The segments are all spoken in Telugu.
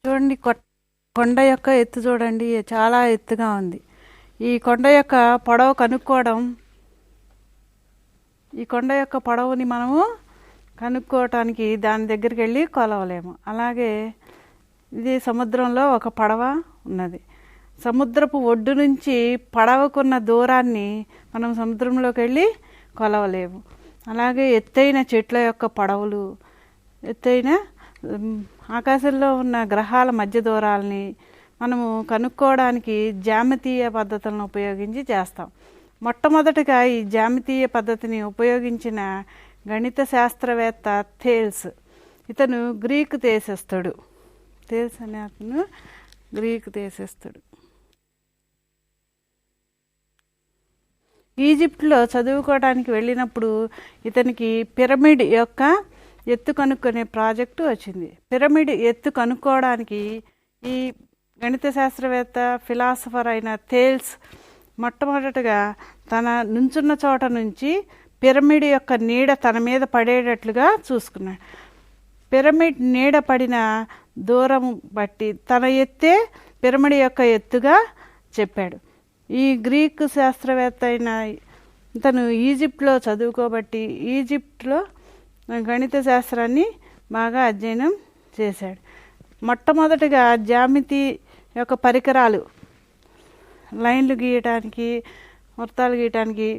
చూడండి కొండ యొక్క ఎత్తు చూడండి చాలా ఎత్తుగా ఉంది. ఈ కొండ యొక్క పొడవు కనుక్కోవడం, ఈ కొండ యొక్క పొడవుని మనము కనుక్కోవటానికి దాని దగ్గరికి వెళ్ళి కొలవలేము. అలాగే ఇది సముద్రంలో ఒక పడవ ఉన్నది. సముద్రపు ఒడ్డు నుంచి పడవకున్న దూరాన్ని మనం సముద్రంలోకి వెళ్ళి కొలవలేము. అలాగే ఎత్తైన చెట్ల యొక్క పొడవులు, ఎత్తైన ఆకాశంలో ఉన్న గ్రహాల మధ్య దూరాలని మనము కనుక్కోవడానికి జ్యామితీయ పద్ధతులను ఉపయోగించి చేస్తాం. మొట్టమొదటిగా ఈ జ్యామితీయ పద్ధతిని ఉపయోగించిన గణిత శాస్త్రవేత్త థేల్స్. ఇతను గ్రీకు దేశస్థుడు. థేల్స్ అనే అతను గ్రీకు దేశస్థుడు. ఈజిప్ట్లో చదువుకోవడానికి వెళ్ళినప్పుడు ఇతనికి పిరమిడ్ యొక్క ఎత్తు కనుక్కునే ప్రాజెక్టు వచ్చింది. పిరమిడ్ ఎత్తు కనుక్కోవడానికి ఈ గణిత శాస్త్రవేత్త ఫిలాసఫర్ అయిన థేల్స్ మొట్టమొదటగా తన నుంచున్న చోట నుంచి పిరమిడ్ యొక్క నీడ తన మీద పడేటట్లుగా చూసుకున్నాడు. పిరమిడ్ నీడ పడిన దూరం బట్టి తన ఎత్తే పిరమిడ్ యొక్క ఎత్తుగా చెప్పాడు. ఈ గ్రీకు శాస్త్రవేత్త అయిన ఇతను ఈజిప్ట్లో చదువుకోబట్టి ఈజిప్ట్లో గణిత శాస్త్రాన్ని బాగా అధ్యయనం చేశాడు. మొట్టమొదటిగా జ్యామితి యొక్క పరికరాలు, లైన్లు గీయటానికి, వృత్తాలు గీయటానికి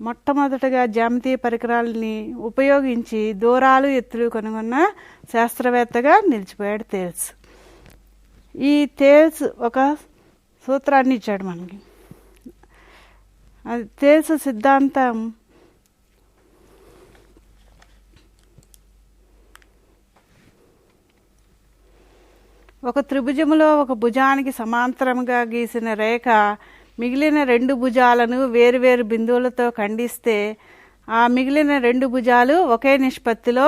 మొట్టమొదటగా జ్యామితీయ పరికరాలని ఉపయోగించి దూరాలు ఎత్తులు కనుగొన్న శాస్త్రవేత్తగా నిలిచిపోయాడు థేల్స్. ఈ థేల్స్ ఒక సూత్రాన్ని ఇచ్చాడు మనకి. అది థేల్స్ సిద్ధాంతం ఒక త్రిభుజములో ఒక భుజానికి సమాంతరంగా గీసిన రేఖ మిగిలిన రెండు భుజాలను వేరువేరు బిందువులతో ఖండిస్తే ఆ మిగిలిన రెండు భుజాలు ఒకే నిష్పత్తిలో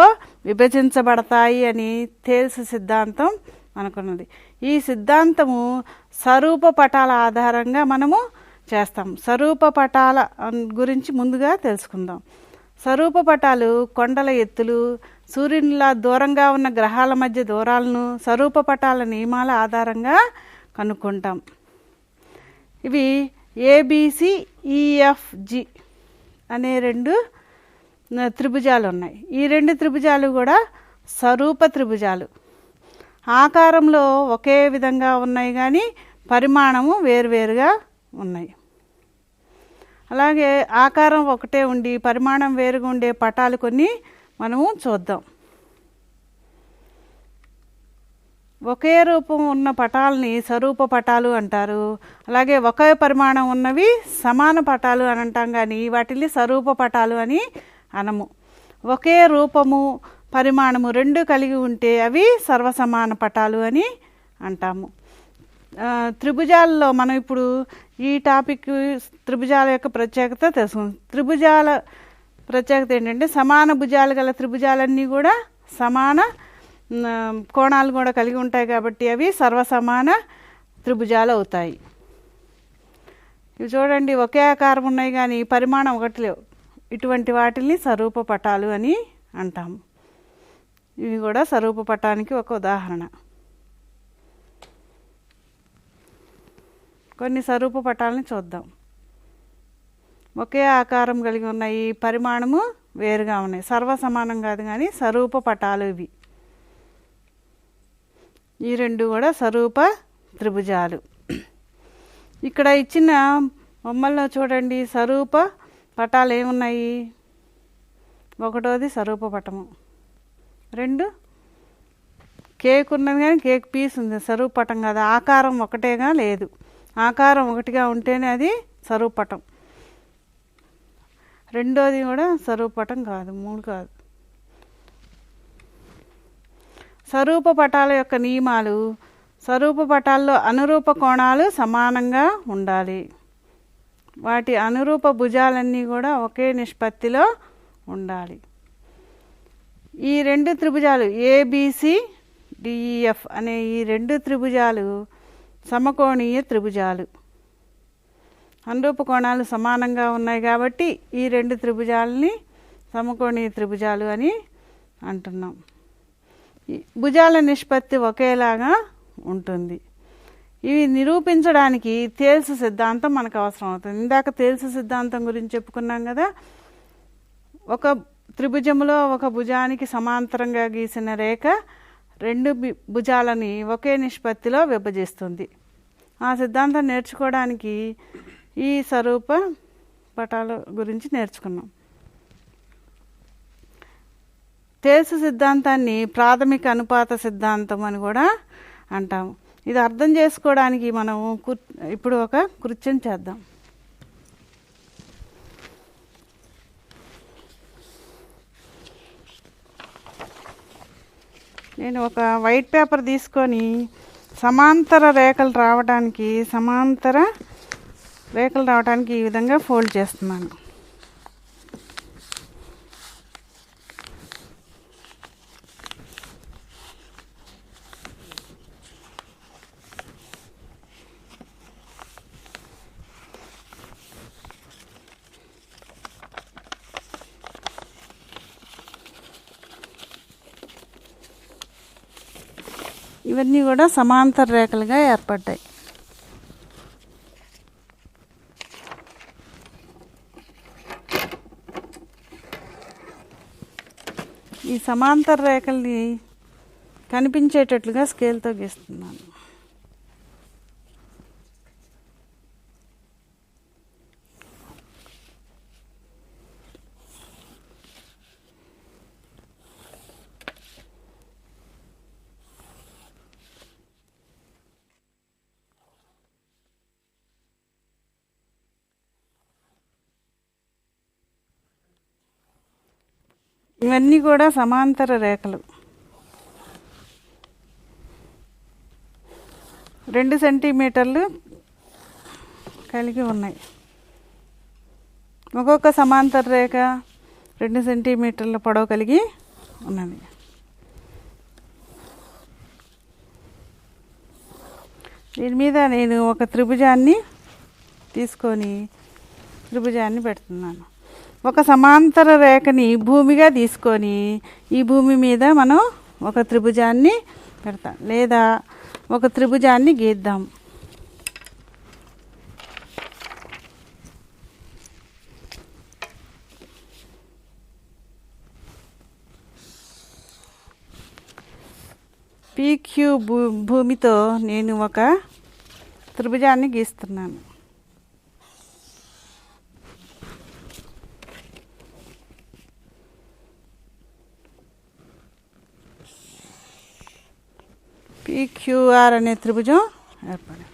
విభజించబడతాయి అని థేల్స్ సిద్ధాంతం అనుకున్నది. ఈ సిద్ధాంతము స్వరూప పటాల ఆధారంగా మనము చేస్తాం. స్వరూప పటాల గురించి ముందుగా తెలుసుకుందాం. స్వరూప పటాలు కొండల ఎత్తులు, సూర్యునిలా దూరంగా ఉన్న గ్రహాల మధ్య దూరాలను స్వరూప పటాల నియమాల ఆధారంగా కనుక్కుంటాం. ఇవి ABCEFG అనే రెండు త్రిభుజాలు ఉన్నాయి. ఈ రెండు త్రిభుజాలు కూడా స్వరూప త్రిభుజాలు. ఆకారంలో ఒకే విధంగా ఉన్నాయి కానీ పరిమాణము వేరువేరుగా ఉన్నాయి. అలాగే ఆకారం ఒకటే ఉండి పరిమాణం వేరుగా ఉండే పటాలు కొన్ని మనము చూద్దాం. ఒకే రూపం ఉన్న పటాలని స్వరూప పటాలు అంటారు. అలాగే ఒకే పరిమాణం ఉన్నవి సమాన పటాలు అని అంటాం కానీ వాటిని స్వరూప పటాలు అని అనము. ఒకే రూపము పరిమాణము రెండు కలిగి ఉంటే అవి సర్వసమాన పటాలు అని అంటాము. త్రిభుజాలలో మనం ఇప్పుడు ఈ టాపిక్ త్రిభుజాల యొక్క ప్రత్యేకత తెలుసుకుందాం. త్రిభుజాల ప్రత్యేకత ఏంటంటే సమాన భుజాలు గల త్రిభుజాలన్నీ కూడా సమాన కోణాలు కూడా కలిగి ఉంటాయి కాబట్టి అవి సర్వసమాన త్రిభుజాలు అవుతాయి. ఇవి చూడండి, ఒకే ఆకారం ఉన్నాయి కానీ పరిమాణం ఒకటి లేవు. ఇటువంటి వాటిని స్వరూప పటాలు అని అంటాము. ఇవి కూడా స్వరూప పటానికి ఒక ఉదాహరణ. కొన్ని స్వరూప పటాలని చూద్దాం. ఒకే ఆకారం కలిగి ఉన్నాయి, పరిమాణము వేరుగా ఉన్నాయి, సర్వసమానం కాదు కానీ స్వరూప పటాలు ఇవి. ఈ రెండు కూడా స్వరూప త్రిభుజాలు. ఇక్కడ ఇచ్చిన బొమ్మల్లో చూడండి స్వరూప పటాలు ఏమున్నాయి. ఒకటోది స్వరూప పటము, రెండు కేక్ ఉన్నది కానీ కేక్ పీస్ ఉంది, స్వరూప పటం కాదు. ఆకారం ఒకటేగా లేదు, ఆకారం ఒకటిగా ఉంటేనే అది స్వరూప పటం. రెండోది కూడా స్వరూప పటం కాదు, మూడు కాదు. స్వరూప పటాల యొక్క నియమాలు: స్వరూప పటాల్లో అనురూప కోణాలు సమానంగా ఉండాలి. వాటి అనురూప భుజాలన్నీ కూడా ఒకే నిష్పత్తిలో ఉండాలి. ఈ రెండు త్రిభుజాలు ABCDEF అనే ఈ రెండు త్రిభుజాలు సమకోణీయ త్రిభుజాలు. అనురూప కోణాలు సమానంగా ఉన్నాయి కాబట్టి ఈ రెండు త్రిభుజాలని సమకోణీయ త్రిభుజాలు అని అంటున్నాం. భుజాల నిష్పత్తి ఒకేలాగా ఉంటుంది. ఇవి నిరూపించడానికి థేల్స్ సిద్ధాంతం మనకు అవసరం అవుతుంది. ఇందాక థేల్స్ సిద్ధాంతం గురించి చెప్పుకున్నాం కదా. ఒక త్రిభుజంలో ఒక భుజానికి సమాంతరంగా గీసిన రేఖ రెండు భుజాలని ఒకే నిష్పత్తిలో విభజిస్తుంది. ఆ సిద్ధాంతం నేర్చుకోవడానికి ఈ స్వరూప పటాల గురించి నేర్చుకున్నాం. థేల్స్ సిద్ధాంతాన్ని ప్రాథమిక అనుపాత సిద్ధాంతం అని కూడా అంటాము. ఇది అర్థం చేసుకోవడానికి మనం ఇప్పుడు ఒక కృత్యం చేద్దాం. నేను ఒక వైట్ పేపర్ తీసుకొని సమాంతర రేఖలు రావడానికి ఈ విధంగా ఫోల్డ్ చేస్తున్నాను. ఇవన్నీ కూడా సమాంతర రేఖలుగా ఏర్పడ్డాయి. ఈ సమాంతర రేఖల్ని కనిపించేటట్లుగా స్కేల్తో గీస్తున్నాను. ఇవన్నీ కూడా సమాంతర రేఖలు. 2 సెంటీమీటర్లు కలిగి ఉన్నాయి. ఒక్కొక్క సమాంతర రేఖ 2 సెంటీమీటర్ల పొడవు కలిగి ఉన్నది. దీని మీద నేను ఒక త్రిభుజాన్ని తీసుకొని త్రిభుజాన్ని పెడుతున్నాను. ఒక సమాంతర రేఖని భూమిగా తీసుకొని ఈ భూమి మీద మనం ఒక త్రిభుజాన్ని పెడతాం లేదా ఒక త్రిభుజాన్ని గీద్దాం. PQ భూమితో నేను ఒక త్రిభుజాన్ని గీస్తున్నాను. PQR అనే త్రిభుజం ఏర్పడింది.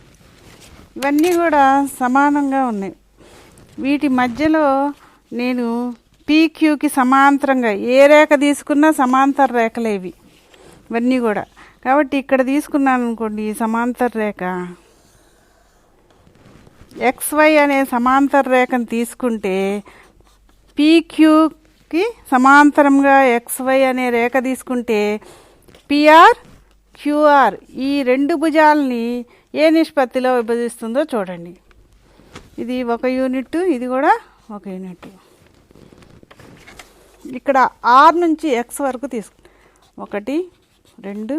ఇవన్నీ కూడా సమానంగా ఉన్నాయి. వీటి మధ్యలో నేను PQకి సమాంతరంగా ఏ రేఖ తీసుకున్నా సమాంతర రేఖలే ఇవన్నీ కూడా. కాబట్టి ఇక్కడ తీసుకున్నాను అనుకోండి, సమాంతర రేఖ XY అనే సమాంతర రేఖను తీసుకుంటే PQకి సమాంతరంగా XY అనే రేఖ తీసుకుంటే PR QR ఈ రెండు భుజాలని ఏ నిష్పత్తిలో విభజిస్తుందో చూడండి. ఇది 1 యూనిట్, ఇది కూడా 1 యూనిట్. ఇక్కడ R నుంచి X వరకు తీసుకు 1 2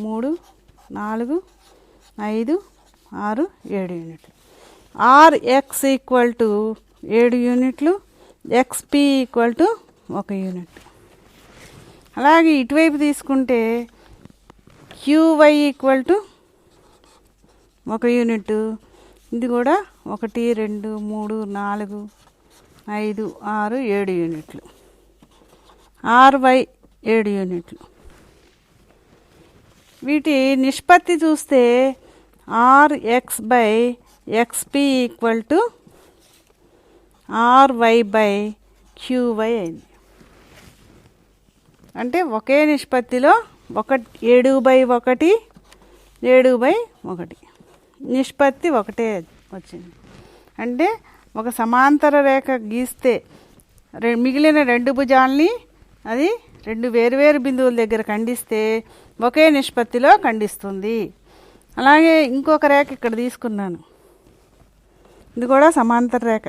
3 4 5 6 7 యూనిట్లు. RX = 7 యూనిట్లు, XP = 1 యూనిట్. అలాగే ఇటువైపు తీసుకుంటే QY = 1 యూనిట్. ఇది కూడా 1 2 3 4 5 6 7 యూనిట్లు. RY 7 యూనిట్లు. వీటి నిష్పత్తి చూస్తే RX/XP = RY/QY అయింది. అంటే ఒకే నిష్పత్తిలో 7/1 7/1 నిష్పత్తి ఒకటే వచ్చింది. అంటే ఒక సమాంతర రేఖ గీస్తే మిగిలిన 2 భుజాలని అది 2 వేరువేరు బిందువుల దగ్గర ఖండిస్తే ఒకే నిష్పత్తిలో ఖండిస్తుంది. అలాగే ఇంకొక రేఖ ఇక్కడ తీసుకున్నాను. ఇది కూడా సమాంతర రేఖ,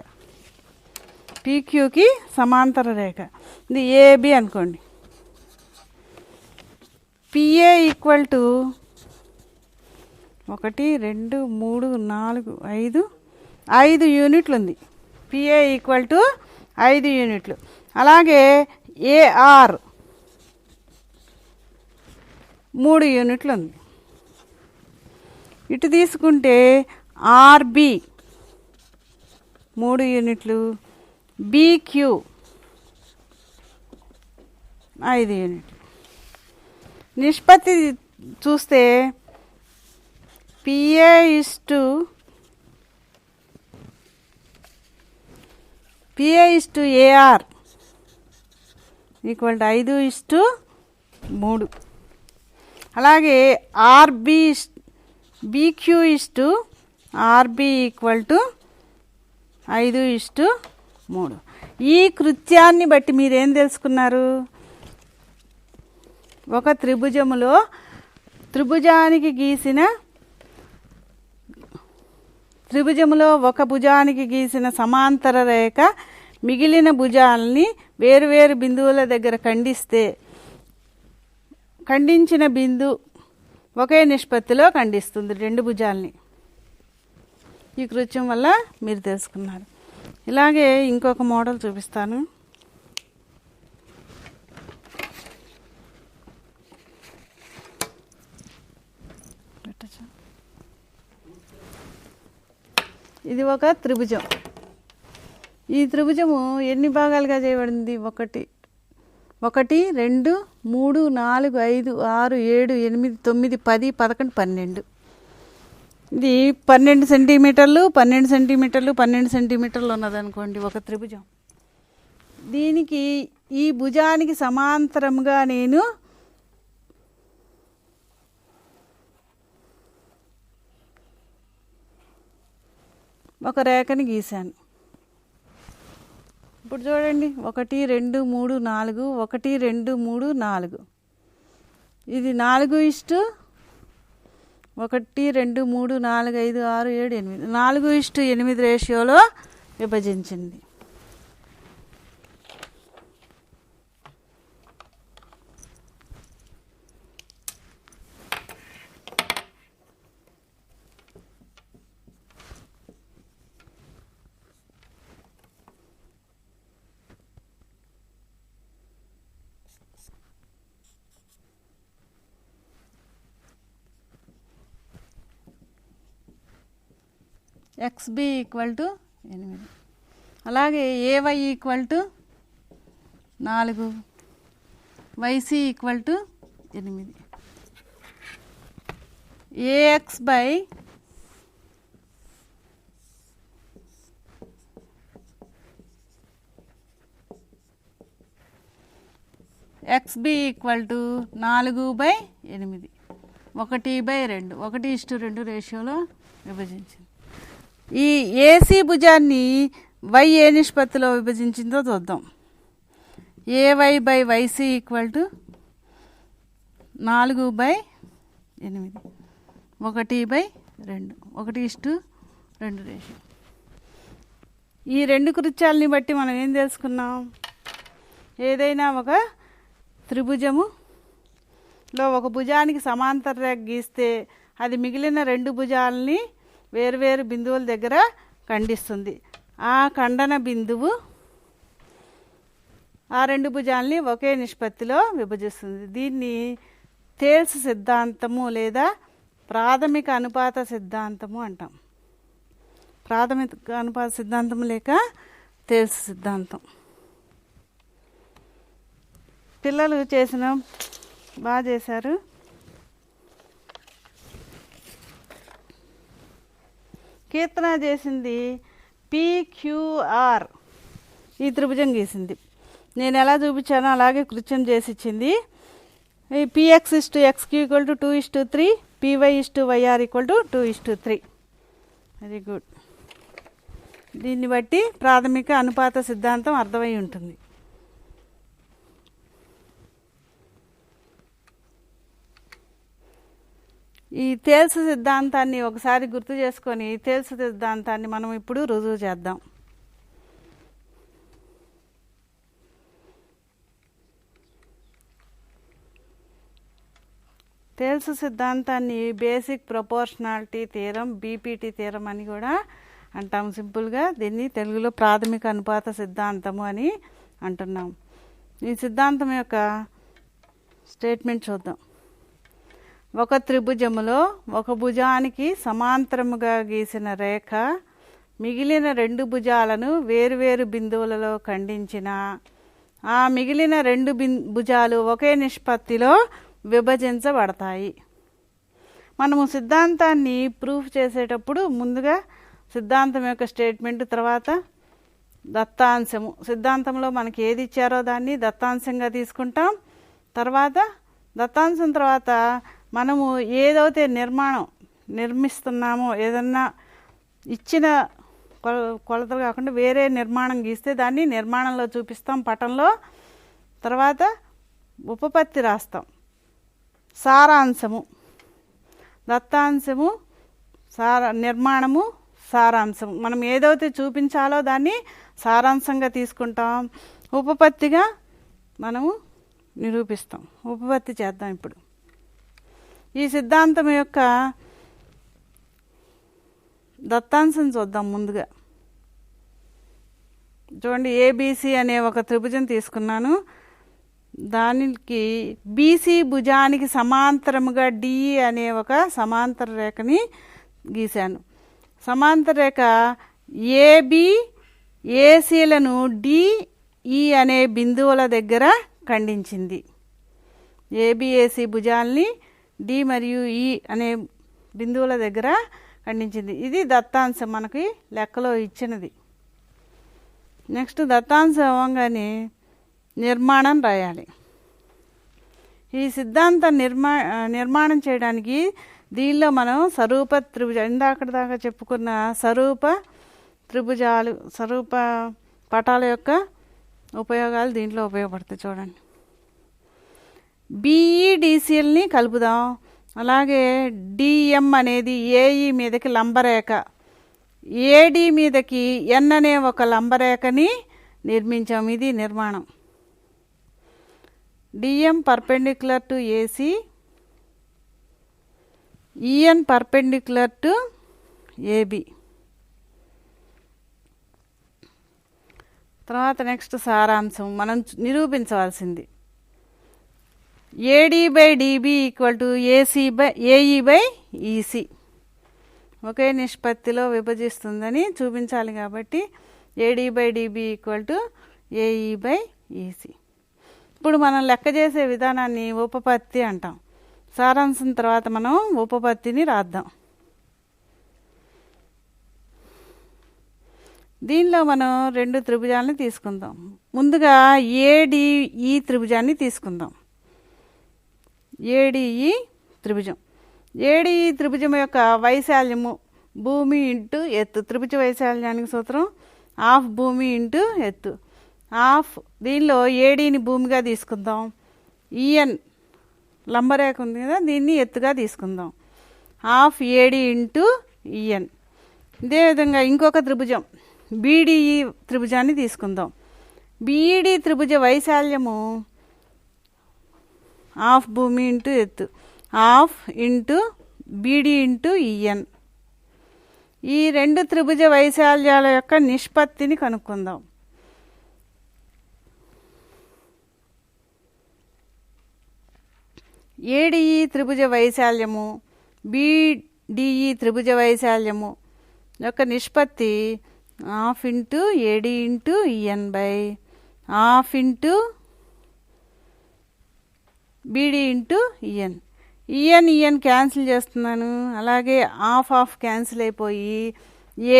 PQకి సమాంతర రేఖ. ఇది AB అనుకోండి. PA = 1 2 3 4 5 5 యూనిట్లు ఉంది. పిఏ ఈక్వల్ టు 5 యూనిట్లు. అలాగే ఏఆర్ 3 యూనిట్లు ఉంది. ఇటు తీసుకుంటే ఆర్బి 3 యూనిట్లు, బీక్యూ 5 యూనిట్లు. నిష్పత్తి చూస్తే PA is to AR equal to 5:3. అలాగే BQ is to RB equal to 5:3. ఈ కృత్యాన్ని బట్టి మీరేం తెలుసుకున్నారు? ఒక త్రిభుజములో ఒక భుజానికి గీసిన సమాంతర రేఖ మిగిలిన భుజాలని వేరువేరు బిందువుల దగ్గర ఖండించిన బిందు ఒకే నిష్పత్తిలో ఖండిస్తుంది 2 భుజాలని. ఈ కృత్యం వల్ల మీరు తెలుసుకున్నారు. ఇలాగే ఇంకొక మోడల్ చూపిస్తాను. ఇది ఒక త్రిభుజం. ఈ త్రిభుజము ఎన్ని భాగాలుగా చేయబడింది? 1 2 3 4 5 6 7 8 9 10 11 12. ఇది 12 సెంటీమీటర్లు 12 సెంటీమీటర్లు 12 సెంటీమీటర్లు ఉన్నదనుకోండి ఒక త్రిభుజం. దీనికి ఈ భుజానికి సమాంతరంగా నేను ఒక రేఖని గీశాను. ఇప్పుడు చూడండి 1 2 3 4 1 2 3 4. ఇది 4:1 2 3 4 5 6 7 8 4:8 రేషియోలో విభజించింది. XB equal to 8. అలాగే AY equal to 4, YC equal to 8. AX by XB equal to 4/8. 1/2 1:2 రేషియోలో విభజించింది. ఈ ఏసీ భుజాన్ని వై ఏ నిష్పత్తిలో విభజించిందో చూద్దాం. AY by YC equal to 4/8. 1/2 1:2 ratio. ఈ 2 కృత్యాలని బట్టి మనం ఏం తెలుసుకున్నాం? ఏదైనా ఒక త్రిభుజములో ఒక భుజానికి సమాంతర రేఖ గీస్తే అది మిగిలిన 2 భుజాలని వేరువేరు బిందువుల దగ్గర ఖండిస్తుంది. ఆ ఖండన బిందువు ఆ 2 భుజాలని ఒకే నిష్పత్తిలో విభజిస్తుంది. దీన్ని థేల్స్ సిద్ధాంతము లేదా ప్రాథమిక అనుపాత సిద్ధాంతము అంటాం. ప్రాథమిక అనుపాత సిద్ధాంతం లేక థేల్స్ సిద్ధాంతం. పిల్లలు బాగా చేశారు. కీర్తన చేసింది PQR ఈ త్రిభుజం గీసింది. నేను ఎలా చూపించానో అలాగే కృత్యం చేసి ఇచ్చింది. PX:XQ equal to 2:3, PY:YR equal to 2:3. Very good. దీన్ని బట్టి ప్రాథమిక అనుపాత సిద్ధాంతం అర్థమై ఉంటుంది. ఈ థేల్స్ సిద్ధాంతాన్ని ఒకసారి గుర్తు చేసుకొని థేల్స్ సిద్ధాంతాన్ని మనం ఇప్పుడు రుజువు చేద్దాం. తేల్స్ సిద్ధాంతాన్ని basic proportionality theorem, BPT theorem అని కూడా అంటాం. సింపుల్గా దీన్ని తెలుగులో ప్రాథమిక అనుపాత సిద్ధాంతము అని అంటున్నాం. ఈ సిద్ధాంతం యొక్క స్టేట్మెంట్ చూద్దాం. ఒక త్రిభుజములో ఒక భుజానికి సమాంతరముగా గీసిన రేఖ మిగిలిన రెండు భుజాలను వేరువేరు బిందువులలో ఖండించిన ఆ మిగిలిన రెండు భుజాలు ఒకే నిష్పత్తిలో విభజించబడతాయి. మనము సిద్ధాంతాన్ని ప్రూఫ్ చేసేటప్పుడు ముందుగా సిద్ధాంతం యొక్క స్టేట్మెంట్, తర్వాత దత్తాంశము. సిద్ధాంతంలో మనకి ఏది ఇచ్చారో దాన్ని దత్తాంశంగా తీసుకుంటాం. తర్వాత దత్తాంశం తర్వాత మనము ఏదైతే నిర్మిస్తున్నామో, ఏదన్నా ఇచ్చిన కొలతలు కాకుండా వేరే నిర్మాణం గీస్తే దాన్ని నిర్మాణంలో చూపిస్తాం పటంలో. తర్వాత ఉపపత్తి రాస్తాం. సారాంశము, దత్తాంశము, నిర్మాణము, సారాంశం. మనం ఏదైతే చూపించాలో దాన్ని సారాంశంగా తీసుకుంటాం. ఉపపత్తిగా మనము నిరూపిస్తాం. ఉపపత్తి చేద్దాం ఇప్పుడు. ఈ సిద్ధాంతం యొక్క దత్తాంశం చూద్దాం. ముందుగా చూడండి, ఏబిసి అనే ఒక త్రిభుజం తీసుకున్నాను. దానికి బీసీ భుజానికి సమాంతరముగా డిఈ అనే ఒక సమాంతర రేఖని గీశాను. సమాంతర రేఖ ఏబి ఏసీలను డిఈ అనే బిందువుల దగ్గర ఖండించింది. ఏబిఏసి భుజాల్ని డి మరియు ఈ అనే బిందువుల దగ్గర ఖండించింది. ఇది దత్తాంశం మనకి లెక్కలో ఇచ్చినది. నెక్స్ట్ దత్తాంశం అవ్వగానే నిర్మాణం రాయాలి. ఈ సిద్ధాంతం నిర్మాణం చేయడానికి దీనిలో మనం స్వరూప త్రిభుజ, ఇందాకటి దాకా చెప్పుకున్న స్వరూప త్రిభుజాలు, స్వరూప పటాల యొక్క ఉపయోగాలు దీంట్లో ఉపయోగపడతాయి. చూడండి, బిఈడిసిఎల్ని కలుపుదాం. అలాగే డిఎం అనేది ఏఈ మీదకి లంబరేఖ, ఏడి మీదకి ఎన్ అనే ఒక లంబరేఖని నిర్మించాం. ఇది నిర్మాణం. DM perpendicular to AC, EN perpendicular to AB. తర్వాత నెక్స్ట్ సారాంశం మనం నిరూపించవలసింది. AD by DB equal to AE by EC ఒకే నిష్పత్తిలో విభజిస్తుందని చూపించాలి. కాబట్టి AD by DB equal to AE by EC. ఇప్పుడు మనం లెక్క చేసే విధానాన్ని ఉపపత్తి అంటాం. సారాంశం తర్వాత మనం ఉపపత్తిని రాద్దాం. దీనిలో మనం రెండు త్రిభుజాలని తీసుకుందాం. ముందుగా ఏడిఈ త్రిభుజాన్ని తీసుకుందాం. ఏడిఈ త్రిభుజం. ఏడిఈ త్రిభుజం యొక్క వైశాల్యము భూమి ఇంటూ ఎత్తు. త్రిభుజ వైశాల్యానికి సూత్రం హాఫ్ భూమి ఇంటూ ఎత్తు. హాఫ్, దీనిలో ఏడీని భూమిగా తీసుకుందాం. ఈఎన్ లంబరేఖ ఉంది కదా, దీన్ని ఎత్తుగా తీసుకుందాం. Half AD into EN. ఇదేవిధంగా ఇంకొక త్రిభుజం బీడిఈ త్రిభుజాన్ని తీసుకుందాం. బీఈడి త్రిభుజ వైశాల్యము హాఫ్ భూమి ఇంటూ ఎత్తు, half into BD into EN. ఈ రెండు త్రిభుజ వైశాల్యాల యొక్క నిష్పత్తిని కనుక్కుందాం. ఏడిఈ త్రిభుజ వైశాల్యము బీడిఈ త్రిభుజ వైశాల్యము యొక్క నిష్పత్తి half into AD into EN by half into BD into EN. EN cancel చేస్తున్నాను. అలాగే హాఫ్ క్యాన్సిల్ అయిపోయి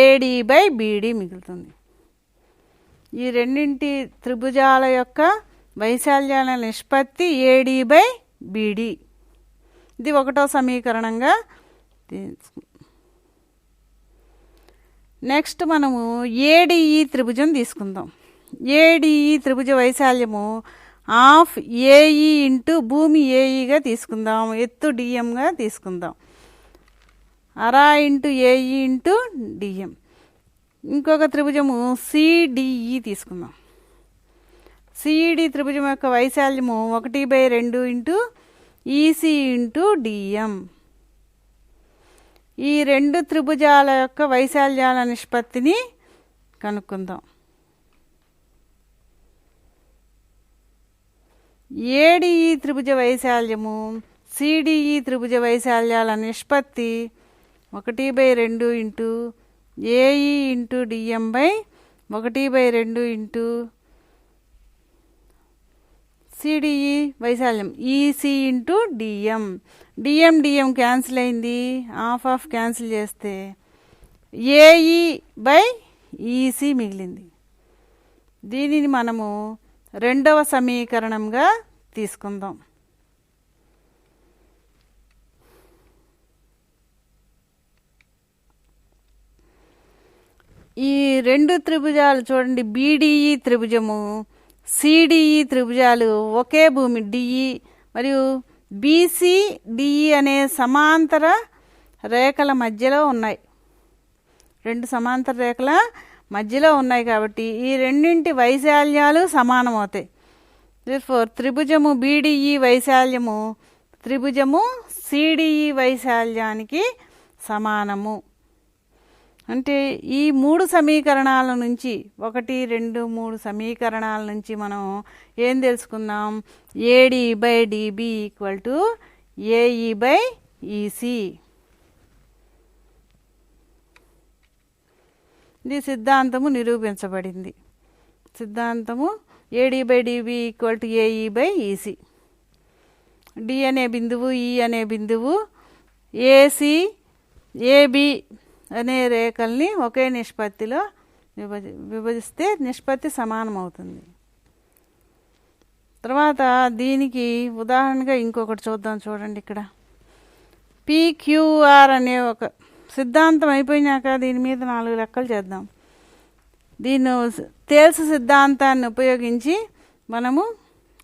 ఏడి బై బీడి మిగులుతుంది. ఈ రెండింటి త్రిభుజాల యొక్క వైశాల్యాల నిష్పత్తి ఏడి బై బీడి. ఇది ఒకటో సమీకరణంగా తీసుకుందాం. నెక్స్ట్ మనము ఏడిఈ త్రిభుజం తీసుకుందాం. ఏడిఈ త్రిభుజ వైశాల్యము హాఫ్ ఏఈ ఇంటూ భూమి ఏఈగా తీసుకుందాం, ఎత్తు డిఎంగా తీసుకుందాం. అరా ఇంటూ ఏఈ ఇంటూ డిఎం. ఇంకొక త్రిభుజము సిడిఈ తీసుకుందాం. సిఈడి త్రిభుజం యొక్క వైశాల్యము 1/2 ఇంటూ ఈసీ ఇంటూ డిఎం. ఈ రెండు త్రిభుజాల యొక్క వైశాల్యాల నిష్పత్తిని కనుక్కుందాం. ఏడిఈ త్రిభుజ వైశాల్యము సిడిఈ త్రిభుజ వైశాల్యాల నిష్పత్తి 1/2 into AE into DM by 1/2 into CDE వైశాల్యం EC into DM. DM cancel అయింది, హాఫ్ క్యాన్సిల్ చేస్తే ఏఈ బై ఈసీ మిగిలింది. దీనిని మనము రెండవ సమీకరణంగా తీసుకుందాం. ఈ రెండు త్రిభుజాలు చూడండి, బీడిఈ త్రిభుజము సిడిఈ త్రిభుజాలు ఒకే భూమి డిఈ మరియు బీసీడిఈ అనే సమాంతర రేఖల మధ్యలో ఉన్నాయి. రెండు సమాంతర రేఖల మధ్యలో ఉన్నాయి కాబట్టి ఈ రెండింటి వైశాల్యాలు సమానం అవుతాయి. త్రిభుజము బీడిఈ వైశాల్యము త్రిభుజము సిడిఈ వైశాల్యానికి సమానము. అంటే ఈ 3 సమీకరణాల నుంచి 1, 2, 3 సమీకరణాల నుంచి మనం ఏం తెలుసుకుందాం? AD by DB equal to AE by EC. ఇది సిద్ధాంతము నిరూపించబడింది. సిద్ధాంతము AD by DB equal to AE by EC. D అనే బిందువు, ఈ అనే బిందువు, ఏసీ ఏబి అనే రేఖల్ని ఒకే నిష్పత్తిలో విభజిస్తే నిష్పత్తి సమానం అవుతుంది. తర్వాత దీనికి ఉదాహరణగా ఇంకొకటి చూద్దాం. చూడండి, ఇక్కడ పిక్యూఆర్ అనే ఒక సిద్ధాంతం అయిపోయినాక దీని మీద 4 లెక్కలు చేద్దాం. దీన్ని తేల్స్ సిద్ధాంతాన్ని ఉపయోగించి మనము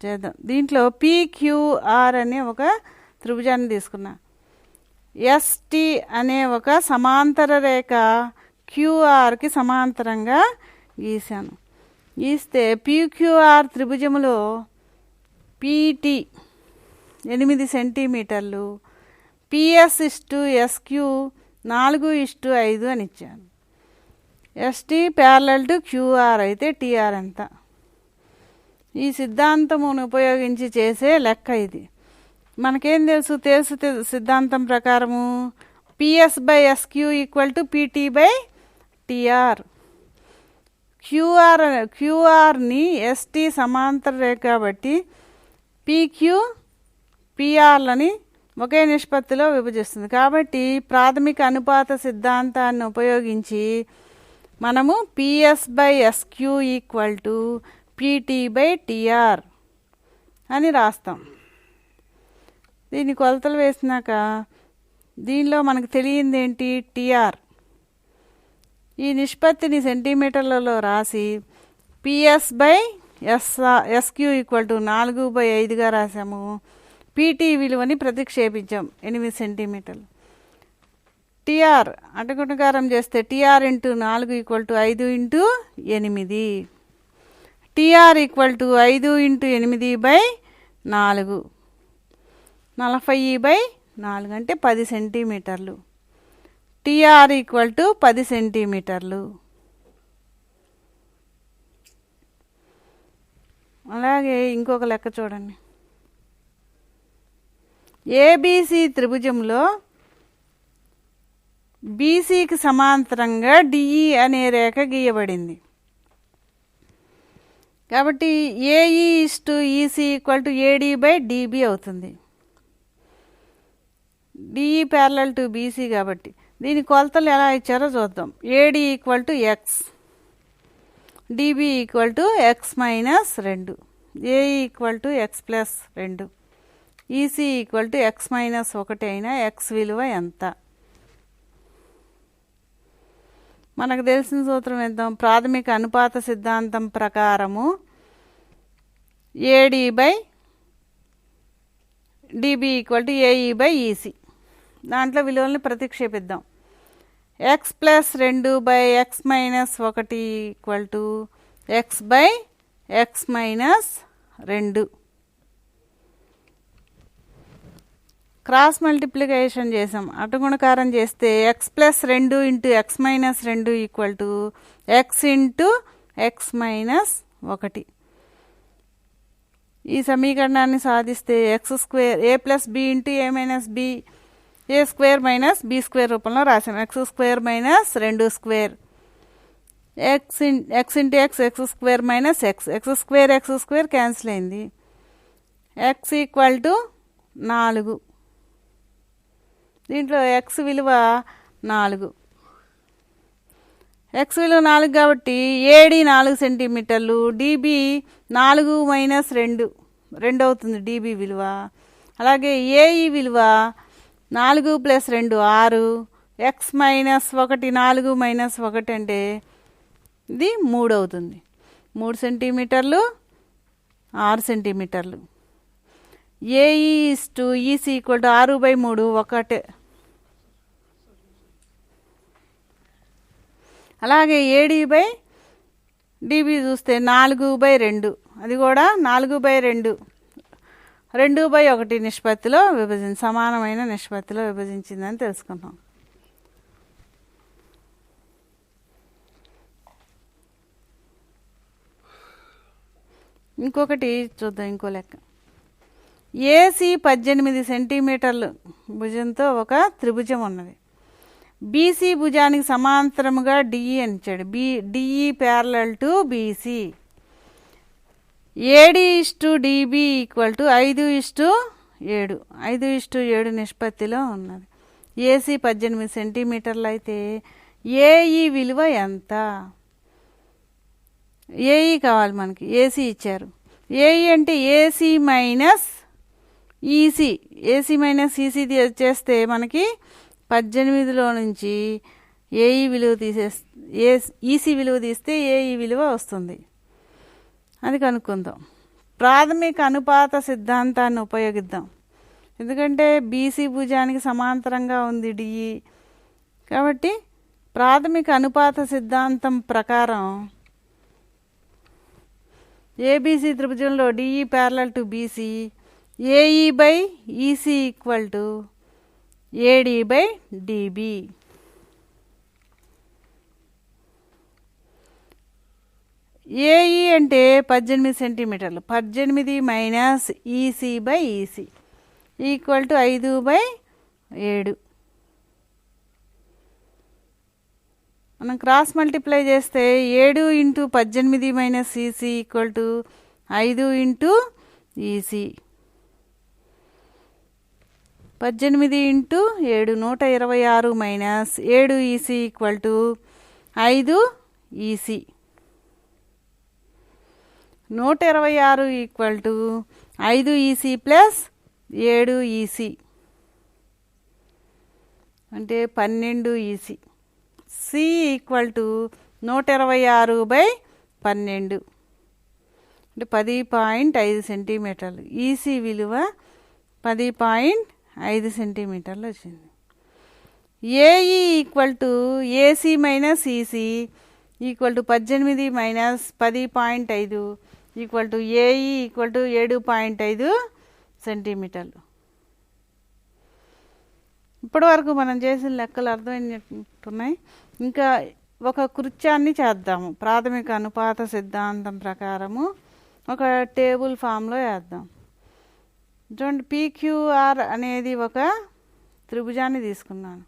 చేద్దాం. దీంట్లో పిక్యూఆర్ అనే ఒక త్రిభుజాన్ని తీసుకున్నా. ఎస్టి అనే ఒక సమాంతర రేఖ క్యూఆర్కి సమాంతరంగా గీశాను. గీస్తే పిక్యూఆర్ త్రిభుజములో పిటి 8 సెంటీమీటర్లు, పిఎస్/ఎస్క్యూ 4:5 అని ఇచ్చాను. ఎస్టీ ప్యారలల్ టు క్యూఆర్ అయితే టీఆర్ ఎంత? ఈ సిద్ధాంతమును ఉపయోగించి చేసే లెక్క ఇది. మనకేం తెలుసు సిద్ధాంతం ప్రకారము PS SQ equal to PT by TR. క్యూఆర్ని ఎస్టీ సమాంతర రేఖ కాబట్టి పిక్యూ పిఆర్లని ఒకే నిష్పత్తిలో విభజిస్తుంది. కాబట్టి ప్రాథమిక అనుపాత సిద్ధాంతాన్ని ఉపయోగించి మనము PS SQ equal to PT by TR అని రాస్తాం. దీన్ని కొలతలు వేసినాక దీనిలో మనకు తెలియంది ఏంటి? టిఆర్. ఈ నిష్పత్తిని సెంటీమీటర్లలో రాసి పిఎస్/ఎస్క్యూ ఈక్వల్ టు 4/5గా రాసాము. పీటీ విలువని ప్రతిక్షేపించాం 8 సెంటీమీటర్లు. టిఆర్ అటగుణకారం చేస్తే TR into 4 equal to 5 into 8. TR equal to 5 into 8/4, 40/4 అంటే 10 సెంటీమీటర్లు. టిఆర్ ఈక్వల్ టు 10 సెంటీమీటర్లు. అలాగే ఇంకొక లెక్క చూడండి. ఏబిసి త్రిభుజంలో బీసీకి సమాంతరంగా డిఈ అనే రేఖ గీయబడింది. కాబట్టి AE EC equal to AD by DB అవుతుంది. డిఈ ప్యారలల్ టు బీసీ కాబట్టి దీని కొలతలు ఎలా ఇచ్చారో చూద్దాం. AD equal to x, DB equal to x-2, AE equal to x+2, EC equal to x-1 అయినా ఎక్స్ విలువ ఎంత? మనకు తెలిసిన సూత్రం ఇద్దాం. ప్రాథమిక అనుపాత సిద్ధాంతం ప్రకారము AD by DB equal to AE by EC. దాంట్లో విలువల్ని ప్రతిక్షేపిద్దాం. x+2/x-1 equal to x/x-2. Cross multiplication చేసాం, అటుగుణకారం చేస్తే X plus 2 into X minus 2 equal to X into X minus 1. ఈ సమీకరణాన్ని సాధిస్తే ఎక్స్ స్క్వేర్ ఏ ప్లస్ బి ఇంటూ ఏ మైనస్ బి, ఏ స్క్వేర్ మైనస్ బి స్క్వేర్ రూపంలో రాసాం. X square minus 2 square, X into X X square minus X, X square cancel అయింది. X equal to 4. దీంట్లో ఎక్స్ విలువ 4, ఎక్స్ విలువ 4 కాబట్టి ఏడి 4 సెంటీమీటర్లు, డిబి 4 మైనస్ 2 అవుతుంది డిబి విలువ. అలాగే ఏఈ విలువ 4 ప్లస్ 2 6, ఎక్స్ మైనస్ 1 4 మైనస్ 1 అంటే ఇది 3 అవుతుంది. 3 సెంటీమీటర్లు 6 సెంటీమీటర్లు. AE to EC equal to 6/3 1. అలాగే ఏడీ బై డిబి చూస్తే 4/2, అది కూడా 4/2 2/1 నిష్పత్తిలో సమానమైన నిష్పత్తిలో విభజించిందని తెలుసుకున్నాం. ఇంకొకటి చూద్దాం, ఇంకో లెక్క. ఏసీ 18 సెంటీమీటర్లు భుజంతో ఒక త్రిభుజం ఉన్నది. బీసీ భుజానికి సమాంతరముగా డిఈ అని ఇచ్చాడు. DE parallel to BC. AD to dB equal to 5:7, 5:7 నిష్పత్తిలో ఉన్నది. ఏసీ 18 సెంటీమీటర్లు అయితే ఏఈ విలువ ఎంత? ఏఈ కావాలి మనకి, ఏసీ ఇచ్చారు. ఏఈ అంటే AC minus EC, AC minus EC చేస్తే మనకి 18లో నుంచి ఏఈ విలువ ఈసీ విలువ తీస్తే ఏఈ విలువ వస్తుంది. అది కనుక్కుందాం. ప్రాథమిక అనుపాత సిద్ధాంతాన్ని ఉపయోగిద్దాం. ఎందుకంటే బీసీ భుజానికి సమాంతరంగా ఉంది డిఈ కాబట్టి ప్రాథమిక అనుపాత సిద్ధాంతం ప్రకారం ఏబీసీ త్రిభుజంలో DE parallel to BC, AE by EC equal to AD by DB. AE అంటే 18 సెంటీమీటర్లు, 18 minus EC by EC equal to 5/7. మనం క్రాస్ మల్టిప్లై చేస్తే 7 into 18 minus EC equal to 5 into EC. 18 into 7 126 minus 7 EC equal to 5 EC. 126 equal to 5 EC plus 7 EC అంటే 12 ఈసీ. సి ఈక్వల్ టు 126/12 అంటే 10.5 సెంటీమీటర్లు. ఈసీ విలువ 10.5 సెంటీమీటర్లు వచ్చింది. AE equal to AC minus EC equal to 18 minus 10.5 equal to AE equal to 7.5 సెంటీమీటర్లు. ఇప్పటి వరకు మనం చేసిన లెక్కలు అర్థమైనట్టున్నాయి. ఇంకా ఒక కృత్యాన్ని చేద్దాము. ప్రాథమిక అనుపాత సిద్ధాంతం ప్రకారము ఒక టేబుల్ ఫామ్లో వేద్దాం. చూడండి, పీక్యూఆర్ అనేది ఒక త్రిభుజాన్ని తీసుకున్నాను.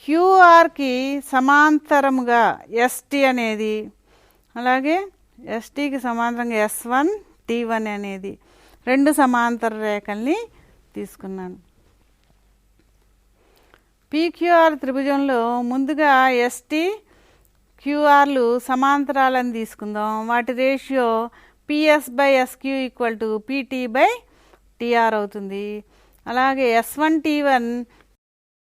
క్యూఆర్కి సమాంతరముగా ఎస్టీ అనేది, అలాగే ఎస్టీకి సమాంతరంగా S1 T1 అనేది 2 సమాంతర రేఖల్ని తీసుకున్నాను. పీక్యూఆర్ త్రిభుజంలో ముందుగా ఎస్టీ క్యూఆర్లు సమాంతరాలను తీసుకుందాం. వాటి ratio PS/SQ equal to PT/TR అవుతుంది. అలాగే S1 T1